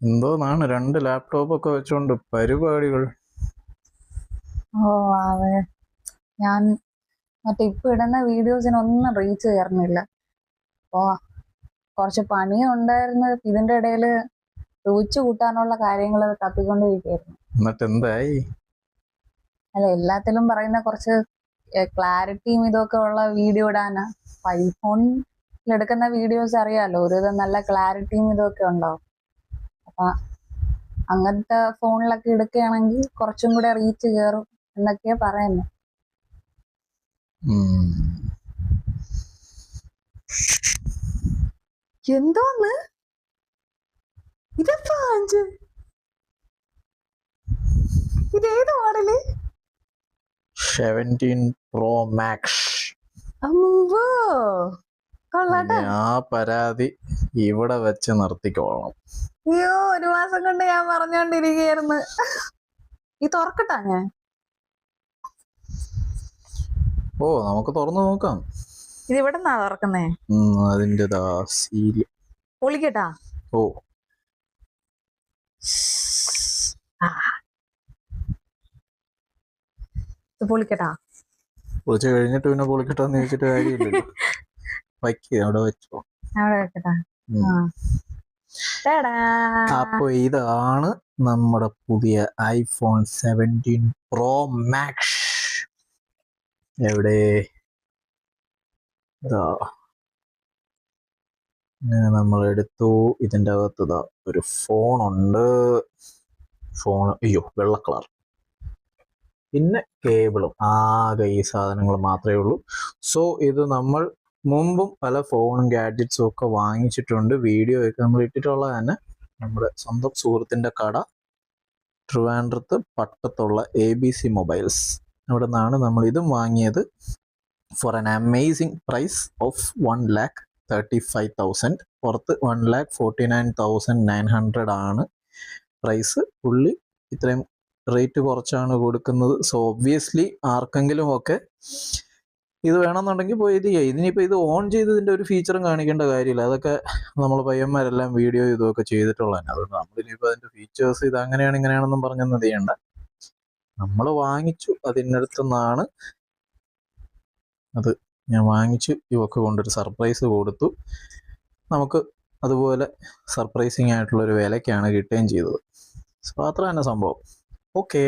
എന്തോന്നാണ് 2 ലാപ്ടോപ്പൊക്കെ വെച്ചോണ്ട് പരിപാടികൾ. ഓ അതെ, ഞാൻ മറ്റേ ഇപ്പൊ ഇടുന്ന വീഡിയോസിനൊന്നും റീച്ച് കയറുന്നില്ല. അപ്പോ കുറച്ച് പണിയും ഉണ്ടായിരുന്നു. ഇതിന്റെ ഇടയില് റീച്ച് കൂട്ടാനുള്ള കാര്യങ്ങൾ തപ്പിക്കൊണ്ടിരിക്കുകയായിരുന്നു. എന്നിട്ട് എന്തായി? അല്ല, എല്ലാത്തിലും പറയുന്ന കുറച്ച് ക്ലാരിറ്റിയും ഇതൊക്കെ ഉള്ള വീഡിയോ ഇടാനാ. ഐഫോണിൽ എടുക്കുന്ന വീഡിയോസ് അറിയാലോ, ഒരുവിധം നല്ല ക്ലാരിറ്റിയും ഇതൊക്കെ ഉണ്ടാവും. അപ്പൊ അങ്ങനത്തെ ഫോണിലൊക്കെ എടുക്കുകയാണെങ്കിൽ കുറച്ചും കൂടെ റീച്ച് കയറും എന്നൊക്കെയാ പറയുന്നത്. എന്തോന്ന് ഇതെപ്പാ അഞ്ച്? ഇതേത് മോഡല്? 17 Pro Max. അമ്മോ, കൊള്ളാട്ടെ. ആ പരാതി ഇവിടെ വെച്ച് നിർത്തിക്കോളാം. അയ്യോ, 1 മാസം കൊണ്ട് ഞാൻ പറഞ്ഞോണ്ടിരിക്കുകയായിരുന്നു. ഈ തുറക്കട്ടാ ഞാൻ? ഓ, നമുക്ക് തുറന്നു നോക്കാം. ഇത് എവിടെന്നാ തുറക്കുന്നേ? അതിന്റെ സീല് പൊളിക്കട്ടാ? ഓ, പൊളിക്കട്ടാ? പൊളിച്ച് കഴിഞ്ഞിട്ട് പിന്നെ പൊളിക്കട്ടാന്ന് ചോദിച്ചിട്ട് കാര്യമില്ലല്ലോ. വയ്ക്കുക, അവിടെ വെച്ചോ. അവിടെ വെക്കട്ടാ? അപ്പൊ ഇതാണ് നമ്മുടെ പുതിയ iPhone 17 Pro Max. എവിടെ? നമ്മൾ എടുത്തു. ഇതിൻ്റെ അകത്ത് ഒരു ഫോണുണ്ട്. അയ്യോ, വെള്ള കളർ. പിന്നെ കേബിളും. ആകെ ഈ സാധനങ്ങൾ മാത്രമേ ഉള്ളൂ. സോ ഇത് നമ്മൾ മുമ്പും പല ഫോണും ഗാഡ്ജറ്റ്സും ഒക്കെ വാങ്ങിച്ചിട്ടുണ്ട്. വീഡിയോ ഒക്കെ നമ്മൾ ഇട്ടിട്ടുള്ള തന്നെ. നമ്മുടെ സ്വന്തം സുഹൃത്തിൻ്റെ കട ട്രിവാൻഡ്രത്ത് പട്ടത്തുള്ള ABC മൊബൈൽസ്, അവിടെ നിന്നാണ് നമ്മൾ ഇതും വാങ്ങിയത്. For an amazing price of 1,35,000. പുറത്ത് 1,49,900 ആണ് പ്രൈസ്. പുള്ളി ഇത്രയും റേറ്റ് കുറച്ചാണ് കൊടുക്കുന്നത്. സോ ഒബ്വിയസ്ലി ആർക്കെങ്കിലും ഒക്കെ ഇത് വേണമെന്നുണ്ടെങ്കിൽ പോയി ഇത് ചെയ്യുക. ഇതിനിപ്പോൾ ഇത് ഓൺ ചെയ്തതിൻ്റെ ഒരു ഫീച്ചറും കാണിക്കേണ്ട കാര്യമില്ല. അതൊക്കെ നമ്മൾ പയ്യന്മാരെല്ലാം വീഡിയോ ഇതൊക്കെ ചെയ്തിട്ടുള്ളതാണ്. അതുകൊണ്ട് നമ്മളിനിപ്പോൾ അതിൻ്റെ ഫീച്ചേഴ്സ് ഇത് അങ്ങനെയാണ് ഇങ്ങനെയാണെന്നും പറഞ്ഞൊന്നും ചെയ്യണ്ട. നമ്മൾ വാങ്ങിച്ചു അതിനടുത്തു നിന്നാണ് അത്. ഞാൻ വാങ്ങിച്ചു ഇവക്ക് കൊണ്ടൊരു സർപ്രൈസ് കൊടുത്തു. നമുക്ക് അതുപോലെ സർപ്രൈസിങ് ആയിട്ടുള്ളൊരു വിലയ്ക്കാണ് കിട്ടുകയും ചെയ്തത്. സോ അത്ര തന്നെ സംഭവം. ഓക്കേ.